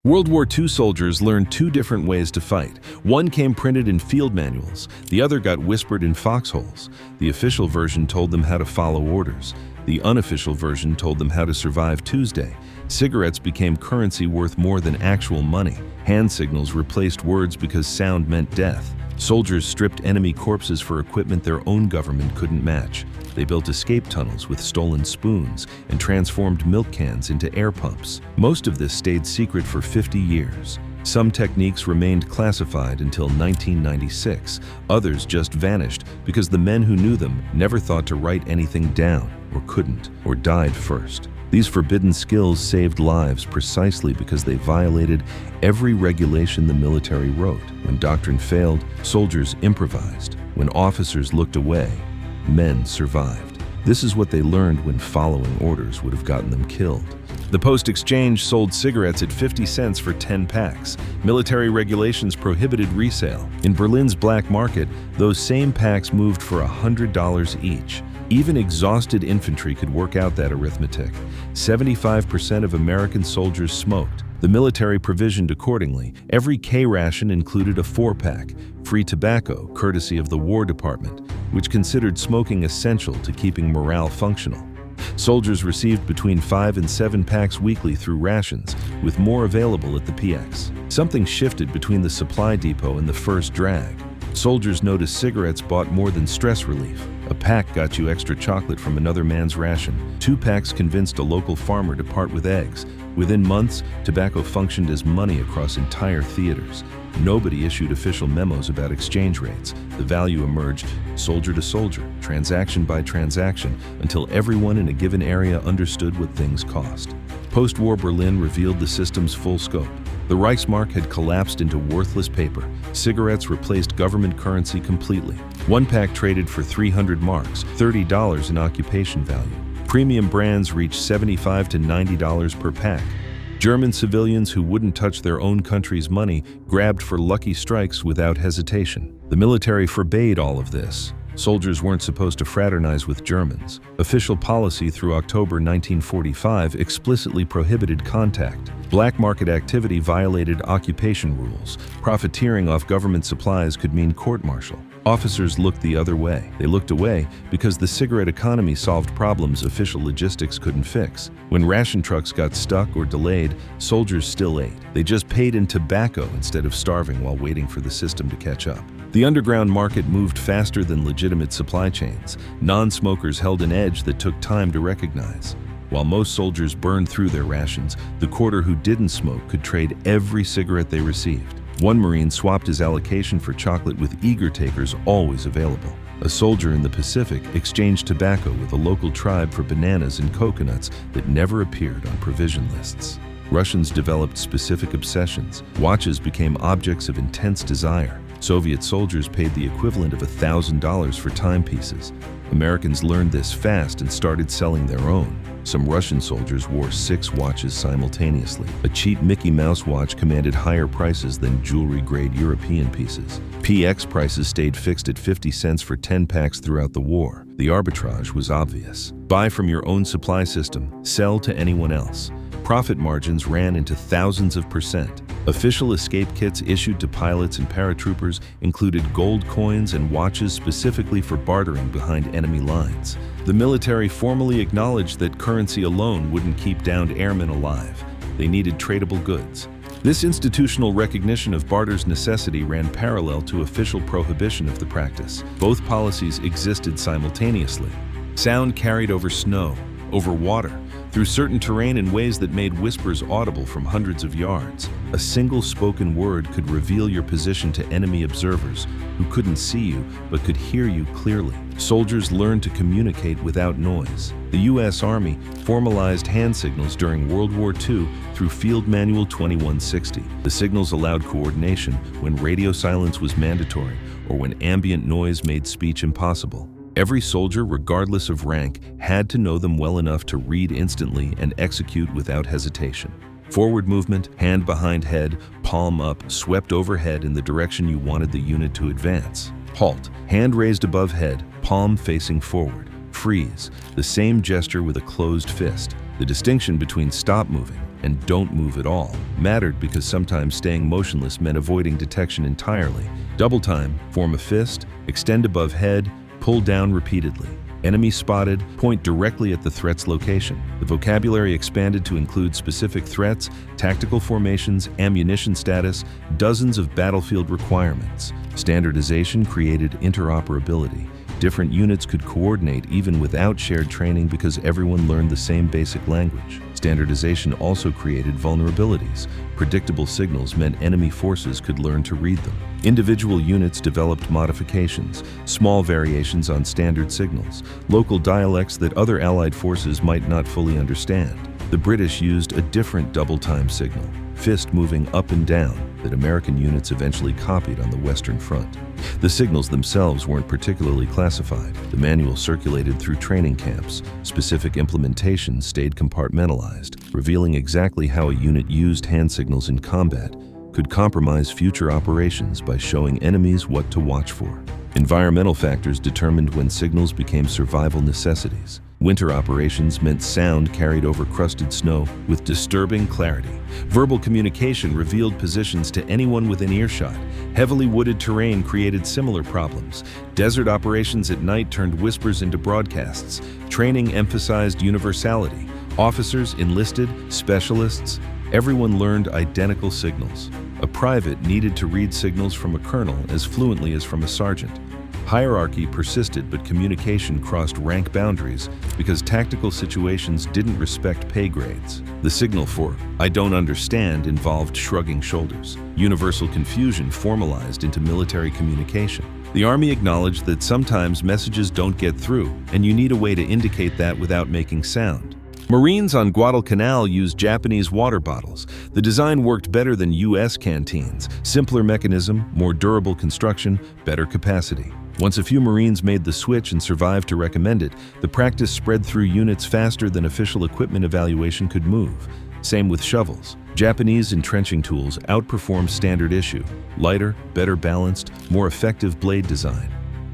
World War II soldiers learned two different ways to fight. One came printed in field manuals, the other got whispered in foxholes. The official version told them how to follow orders. The unofficial version told them how to survive Tuesday. Cigarettes became currency worth more than actual money. Hand signals replaced words because sound meant death. Soldiers stripped enemy corpses for equipment their own government couldn't match. They built escape tunnels with stolen spoons and transformed milk cans into air pumps. Most of this stayed secret for 50 years. Some techniques remained classified until 1996. Others just vanished because the men who knew them never thought to write anything down, or couldn't, or died first. These forbidden skills saved lives precisely because they violated every regulation the military wrote. When doctrine failed, soldiers improvised. When officers looked away, men survived. This is what they learned when following orders would have gotten them killed. The Post-Exchange sold cigarettes at 50 cents for 10 packs. Military regulations prohibited resale. In Berlin's black market, those same packs moved for $100 each. Even exhausted infantry could work out that arithmetic. 75% of American soldiers smoked. The military provisioned accordingly. Every K ration included a 4-pack, free tobacco, courtesy of the War Department, which considered smoking essential to keeping morale functional. Soldiers received between 5 and 7 packs weekly through rations, with more available at the PX. Something shifted between the supply depot and the first drag. Soldiers noticed cigarettes bought more than stress relief. A pack got you extra chocolate from another man's ration. 2 packs convinced a local farmer to part with eggs. Within months, tobacco functioned as money across entire theaters. Nobody issued official memos about exchange rates. The value emerged soldier to soldier, transaction by transaction, until everyone in a given area understood what things cost. Post-war Berlin revealed the system's full scope. The Reichsmark had collapsed into worthless paper. Cigarettes replaced government currency completely. 1 pack traded for 300 marks, $30 in occupation value. Premium brands reached $75 to $90 per pack. German civilians who wouldn't touch their own country's money grabbed for lucky strikes without hesitation. The military forbade all of this. Soldiers weren't supposed to fraternize with Germans. Official policy through October 1945 explicitly prohibited contact. Black market activity violated occupation rules. Profiteering off government supplies could mean court-martial. Officers looked the other way. They looked away because the cigarette economy solved problems official logistics couldn't fix. When ration trucks got stuck or delayed, soldiers still ate. They just paid in tobacco instead of starving while waiting for the system to catch up. The underground market moved faster than legitimate supply chains. Non-smokers held an edge that took time to recognize. While most soldiers burned through their rations, the quarter who didn't smoke could trade every cigarette they received. One Marine swapped his allocation for chocolate with eager takers always available. A soldier in the Pacific exchanged tobacco with a local tribe for bananas and coconuts that never appeared on provision lists. Russians developed specific obsessions. Watches became objects of intense desire. Soviet soldiers paid the equivalent of $1,000 for timepieces. Americans learned this fast and started selling their own. Some Russian soldiers wore 6 watches simultaneously. A cheap Mickey Mouse watch commanded higher prices than jewelry-grade European pieces. PX prices stayed fixed at 50 cents for 10 packs throughout the war. The arbitrage was obvious. Buy from your own supply system, sell to anyone else. Profit margins ran into thousands of %. Official escape kits issued to pilots and paratroopers included gold coins and watches specifically for bartering behind enemy lines. The military formally acknowledged that currency alone wouldn't keep downed airmen alive. They needed tradable goods. This institutional recognition of barter's necessity ran parallel to official prohibition of the practice. Both policies existed simultaneously. Sound carried over snow, over water, through certain terrain in ways that made whispers audible from hundreds of yards. A single spoken word could reveal your position to enemy observers who couldn't see you but could hear you clearly. Soldiers learned to communicate without noise. The U.S. Army formalized hand signals during World War II through Field Manual 2160. The signals allowed coordination when radio silence was mandatory or when ambient noise made speech impossible. Every soldier, regardless of rank, had to know them well enough to read instantly and execute without hesitation. Forward movement, hand behind head, palm up, swept overhead in the direction you wanted the unit to advance. Halt, hand raised above head, palm facing forward. Freeze, the same gesture with a closed fist. The distinction between stop moving and don't move at all mattered because sometimes staying motionless meant avoiding detection entirely. Double time, form a fist, extend above head, pull down repeatedly. Enemy spotted, point directly at the threat's location. The vocabulary expanded to include specific threats, tactical formations, ammunition status, dozens of battlefield requirements. Standardization created interoperability. Different units could coordinate even without shared training because everyone learned the same basic language. Standardization also created vulnerabilities. Predictable signals meant enemy forces could learn to read them. Individual units developed modifications, small variations on standard signals, local dialects that other Allied forces might not fully understand. The British used a different double-time signal, fist moving up and down, that American units eventually copied on the Western Front. The signals themselves weren't particularly classified. The manual circulated through training camps. Specific implementations stayed compartmentalized, revealing exactly how a unit used hand signals in combat could compromise future operations by showing enemies what to watch for. Environmental factors determined when signals became survival necessities. Winter operations meant sound carried over crusted snow with disturbing clarity. Verbal communication revealed positions to anyone within earshot. Heavily wooded terrain created similar problems. Desert operations at night turned whispers into broadcasts. Training emphasized universality. Officers, enlisted, specialists, everyone learned identical signals. A private needed to read signals from a colonel as fluently as from a sergeant. Hierarchy persisted, but communication crossed rank boundaries because tactical situations didn't respect pay grades. The signal for "I don't understand" involved shrugging shoulders. Universal confusion formalized into military communication. The Army acknowledged that sometimes messages don't get through, and you need a way to indicate that without making sound. Marines on Guadalcanal used Japanese water bottles. The design worked better than U.S. canteens. Simpler mechanism, more durable construction, better capacity. Once a few Marines made the switch and survived to recommend it, the practice spread through units faster than official equipment evaluation could move. Same with shovels. Japanese entrenching tools outperformed standard issue. Lighter, better balanced, more effective blade design.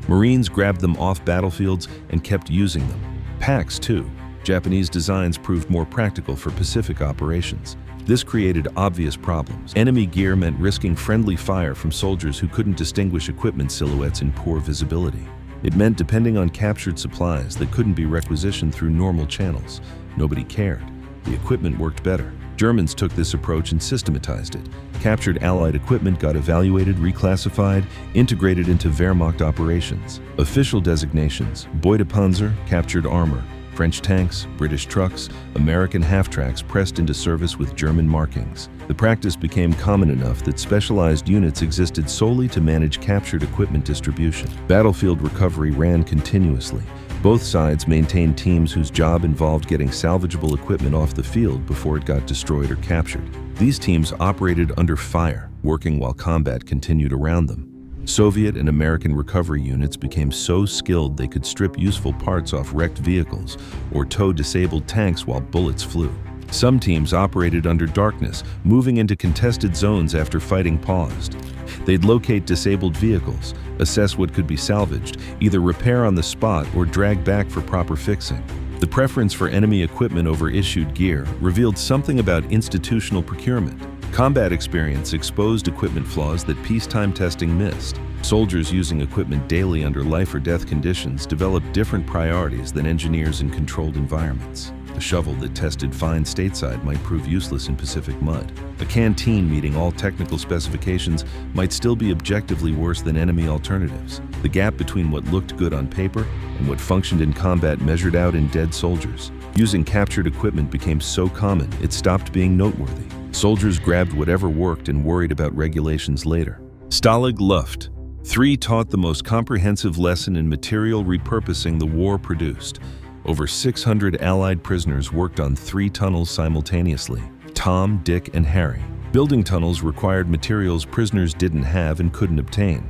Marines grabbed them off battlefields and kept using them. Packs, too. Japanese designs proved more practical for Pacific operations. This created obvious problems. Enemy gear meant risking friendly fire from soldiers who couldn't distinguish equipment silhouettes in poor visibility. It meant depending on captured supplies that couldn't be requisitioned through normal channels. Nobody cared. The equipment worked better. Germans took this approach and systematized it. Captured Allied equipment got evaluated, reclassified, integrated into Wehrmacht operations. Official designations: Beutepanzer, captured armor. French tanks, British trucks, American half-tracks pressed into service with German markings. The practice became common enough that specialized units existed solely to manage captured equipment distribution. Battlefield recovery ran continuously. Both sides maintained teams whose job involved getting salvageable equipment off the field before it got destroyed or captured. These teams operated under fire, working while combat continued around them. Soviet and American recovery units became so skilled they could strip useful parts off wrecked vehicles or tow disabled tanks while bullets flew. Some teams operated under darkness, moving into contested zones after fighting paused. They'd locate disabled vehicles, assess what could be salvaged, either repair on the spot or drag back for proper fixing. The preference for enemy equipment over issued gear revealed something about institutional procurement. Combat experience exposed equipment flaws that peacetime testing missed. Soldiers using equipment daily under life or death conditions developed different priorities than engineers in controlled environments. A shovel that tested fine stateside might prove useless in Pacific mud. A canteen meeting all technical specifications might still be objectively worse than enemy alternatives. The gap between what looked good on paper and what functioned in combat measured out in dead soldiers. Using captured equipment became so common, it stopped being noteworthy. Soldiers grabbed whatever worked and worried about regulations later. Stalag Luft. 3 taught the most comprehensive lesson in material repurposing the war produced. Over 600 Allied prisoners worked on 3 tunnels simultaneously. Tom, Dick, and Harry. Building tunnels required materials prisoners didn't have and couldn't obtain,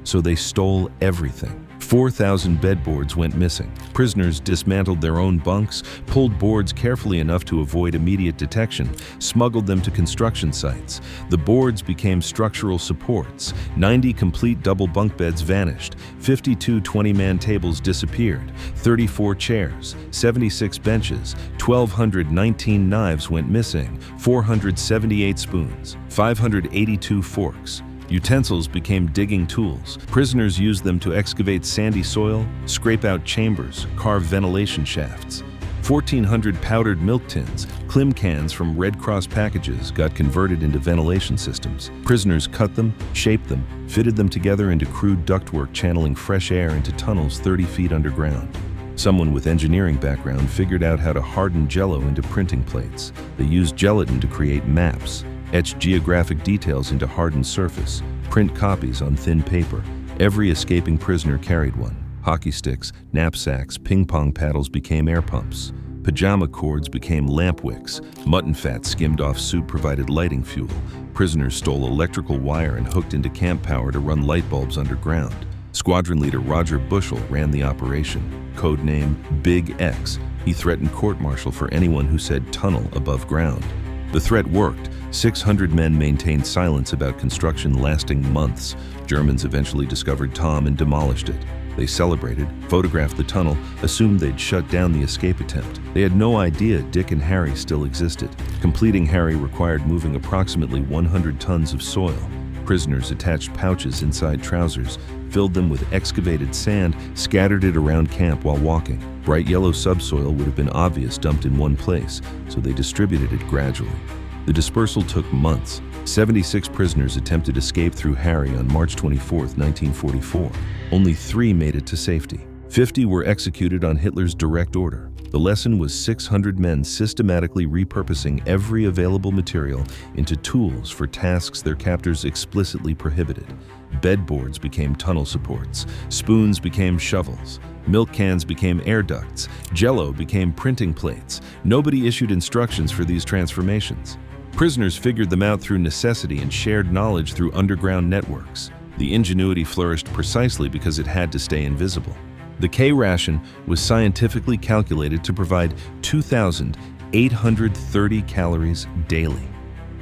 so they stole everything. 4,000 bedboards went missing. Prisoners dismantled their own bunks, pulled boards carefully enough to avoid immediate detection, smuggled them to construction sites. The boards became structural supports. 90 complete double bunk beds vanished. 52 20-man tables disappeared. 34 chairs, 76 benches, 1,219 knives went missing, 478 spoons, 582 forks. Utensils became digging tools. Prisoners used them to excavate sandy soil, scrape out chambers, carve ventilation shafts. 1,400 powdered milk tins, clim cans from Red Cross packages got converted into ventilation systems. Prisoners cut them, shaped them, fitted them together into crude ductwork channeling fresh air into tunnels 30 feet underground. Someone with engineering background figured out how to harden jello into printing plates. They used gelatin to create maps, etch geographic details into hardened surface, print copies on thin paper. Every escaping prisoner carried one. Hockey sticks, knapsacks, ping-pong paddles became air pumps. Pajama cords became lamp wicks. Mutton fat skimmed off soup provided lighting fuel. Prisoners stole electrical wire and hooked into camp power to run light bulbs underground. Squadron leader Roger Bushell ran the operation, codename Big X. He threatened court-martial for anyone who said tunnel above ground. The threat worked. 600 men maintained silence about construction lasting months. Germans eventually discovered Tom and demolished it. They celebrated, photographed the tunnel, assumed they'd shut down the escape attempt. They had no idea Dick and Harry still existed. Completing Harry required moving approximately 100 tons of soil. Prisoners attached pouches inside trousers, filled them with excavated sand, scattered it around camp while walking. Bright yellow subsoil would have been obvious dumped in one place, so they distributed it gradually. The dispersal took months. 76 prisoners attempted escape through Harry on March 24, 1944. Only 3 made it to safety. 50 were executed on Hitler's direct order. The lesson was 600 men systematically repurposing every available material into tools for tasks their captors explicitly prohibited. Bedboards became tunnel supports. Spoons became shovels. Milk cans became air ducts. Jello became printing plates. Nobody issued instructions for these transformations. Prisoners figured them out through necessity and shared knowledge through underground networks. The ingenuity flourished precisely because it had to stay invisible. The K ration was scientifically calculated to provide 2,830 calories daily.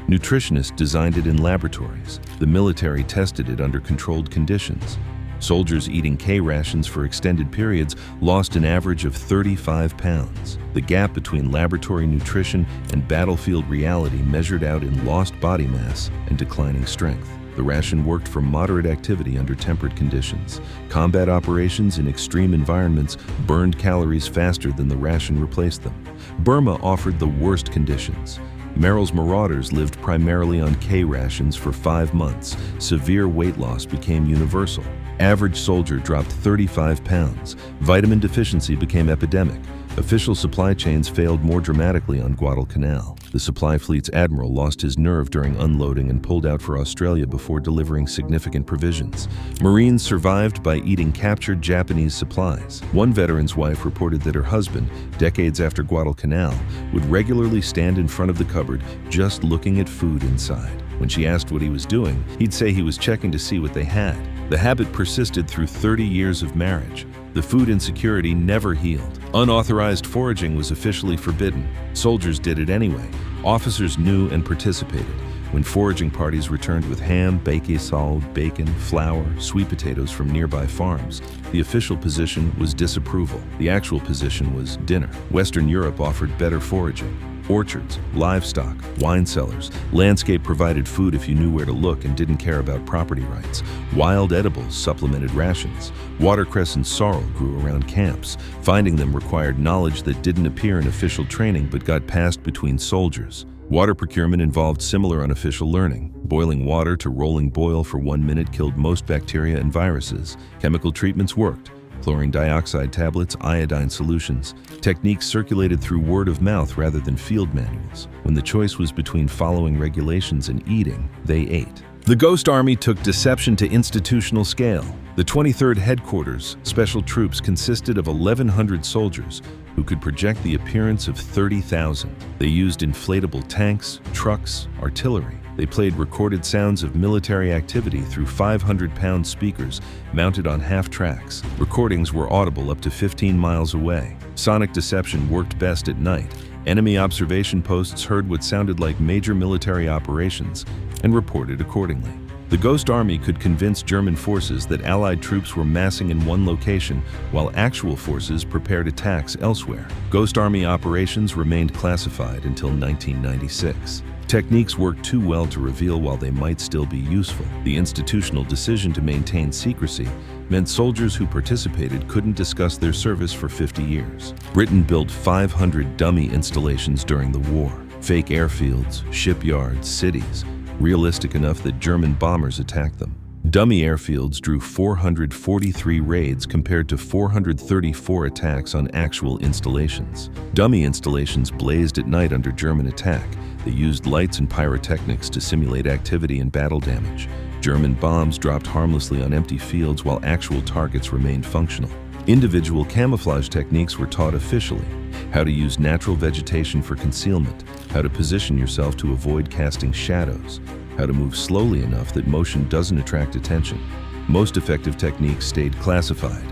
Nutritionists designed it in laboratories. The military tested it under controlled conditions. Soldiers eating K rations for extended periods lost an average of 35 pounds. The gap between laboratory nutrition and battlefield reality measured out in lost body mass and declining strength. The ration worked for moderate activity under tempered conditions. Combat operations in extreme environments burned calories faster than the ration replaced them. Burma offered the worst conditions. Merrill's marauders lived primarily on K rations for 5 months. Severe weight loss became universal. Average soldier dropped 35 pounds. Vitamin deficiency became epidemic. Official supply chains failed more dramatically on Guadalcanal. The supply fleet's admiral lost his nerve during unloading and pulled out for Australia before delivering significant provisions. Marines survived by eating captured Japanese supplies. One veteran's wife reported that her husband, decades after Guadalcanal, would regularly stand in front of the cupboard just looking at food inside. When she asked what he was doing, he'd say he was checking to see what they had. The habit persisted through 30 years of marriage. The food insecurity never healed. Unauthorized foraging was officially forbidden. Soldiers did it anyway. Officers knew and participated. When foraging parties returned with ham, salt, bacon, flour, sweet potatoes from nearby farms, the official position was disapproval. The actual position was dinner. Western Europe offered better foraging. Orchards, livestock, wine cellars, landscape provided food if you knew where to look and didn't care about property rights. Wild edibles supplemented rations. Watercress and sorrel grew around camps. Finding them required knowledge that didn't appear in official training but got passed between soldiers. Water procurement involved similar unofficial learning. Boiling water to rolling boil for 1 minute killed most bacteria and viruses. Chemical treatments worked. Chlorine dioxide tablets, iodine solutions. Techniques circulated through word of mouth rather than field manuals. When the choice was between following regulations and eating, they ate. The Ghost Army took deception to institutional scale. The 23rd Headquarters Special Troops consisted of 1,100 soldiers who could project the appearance of 30,000. They used inflatable tanks, trucks, artillery. They played recorded sounds of military activity through 500-pound speakers mounted on half-tracks. Recordings were audible up to 15 miles away. Sonic deception worked best at night. Enemy observation posts heard what sounded like major military operations and reported accordingly. The Ghost Army could convince German forces that Allied troops were massing in one location while actual forces prepared attacks elsewhere. Ghost Army operations remained classified until 1996. Techniques worked too well to reveal while they might still be useful. The institutional decision to maintain secrecy meant soldiers who participated couldn't discuss their service for 50 years. Britain built 500 dummy installations during the war. Fake airfields, shipyards, cities, realistic enough that German bombers attacked them. Dummy airfields drew 443 raids compared to 434 attacks on actual installations. Dummy installations blazed at night under German attack. They used lights and pyrotechnics to simulate activity and battle damage. German bombs dropped harmlessly on empty fields while actual targets remained functional. Individual camouflage techniques were taught officially: how to use natural vegetation for concealment, how to position yourself to avoid casting shadows, how to move slowly enough that motion doesn't attract attention. Most effective techniques stayed classified.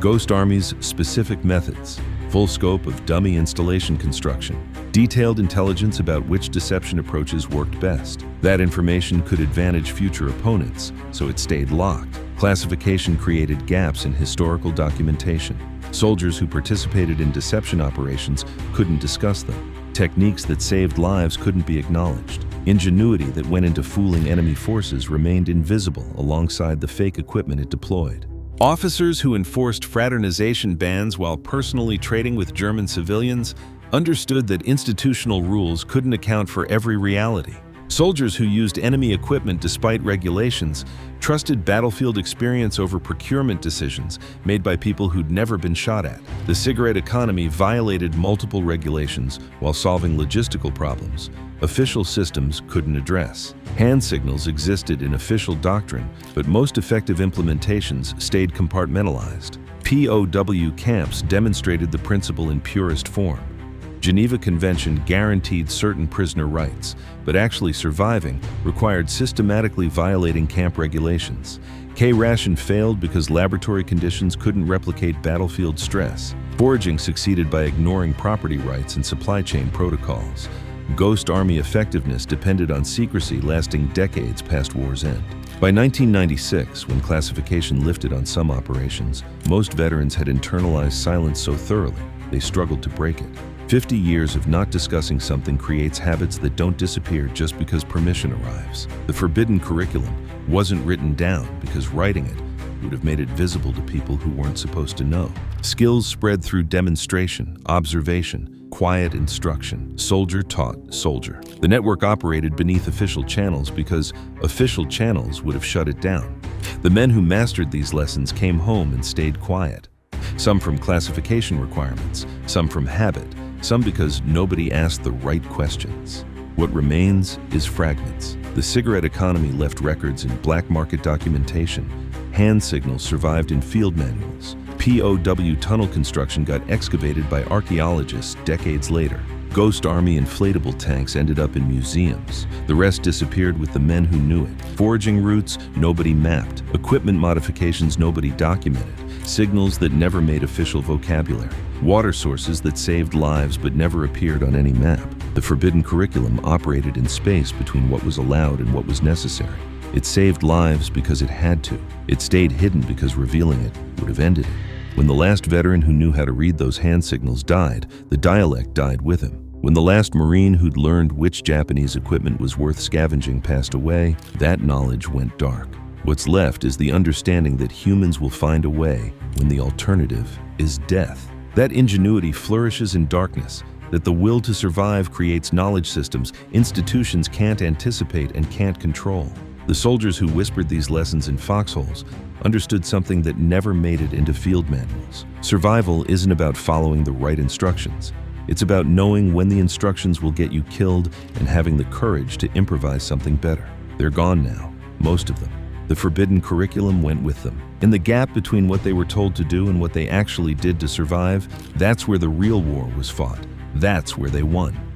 Ghost Army's specific methods: full scope of dummy installation construction, detailed intelligence about which deception approaches worked best. That information could advantage future opponents, so it stayed locked. Classification created gaps in historical documentation. Soldiers who participated in deception operations couldn't discuss them. Techniques that saved lives couldn't be acknowledged. Ingenuity that went into fooling enemy forces remained invisible alongside the fake equipment it deployed. Officers who enforced fraternization bans while personally trading with German civilians understood that institutional rules couldn't account for every reality. Soldiers who used enemy equipment despite regulations trusted battlefield experience over procurement decisions made by people who'd never been shot at. The cigarette economy violated multiple regulations while solving logistical problems official systems couldn't address. Hand signals existed in official doctrine, but most effective implementations stayed compartmentalized. POW camps demonstrated the principle in purest form. Geneva Convention guaranteed certain prisoner rights, but actually surviving required systematically violating camp regulations. K-ration failed because laboratory conditions couldn't replicate battlefield stress. Foraging succeeded by ignoring property rights and supply chain protocols. Ghost Army effectiveness depended on secrecy lasting decades past war's end. By 1996, when classification lifted on some operations, most veterans had internalized silence so thoroughly they struggled to break it. 50 years of not discussing something creates habits that don't disappear just because permission arrives. The forbidden curriculum wasn't written down because writing it would have made it visible to people who weren't supposed to know. Skills spread through demonstration, observation, quiet instruction. Soldier taught soldier. The network operated beneath official channels because official channels would have shut it down. The men who mastered these lessons came home and stayed quiet. Some from classification requirements, some from habit, some because nobody asked the right questions. What remains is fragments. The cigarette economy left records in black market documentation. Hand signals survived in field manuals. POW tunnel construction got excavated by archaeologists decades later. Ghost Army inflatable tanks ended up in museums. The rest disappeared with the men who knew it. Foraging routes nobody mapped. Equipment modifications nobody documented. Signals that never made official vocabulary. Water sources that saved lives but never appeared on any map. The forbidden curriculum operated in space between what was allowed and what was necessary. It saved lives because it had to. It stayed hidden because revealing it would have ended it. When the last veteran who knew how to read those hand signals died, the dialect died with him. When the last Marine who'd learned which Japanese equipment was worth scavenging passed away, that knowledge went dark. What's left is the understanding that humans will find a way when the alternative is death. That ingenuity flourishes in darkness, that the will to survive creates knowledge systems institutions can't anticipate and can't control. The soldiers who whispered these lessons in foxholes understood something that never made it into field manuals. Survival isn't about following the right instructions. It's about knowing when the instructions will get you killed and having the courage to improvise something better. They're gone now, most of them. The forbidden curriculum went with them. In the gap between what they were told to do and what they actually did to survive, that's where the real war was fought. That's where they won.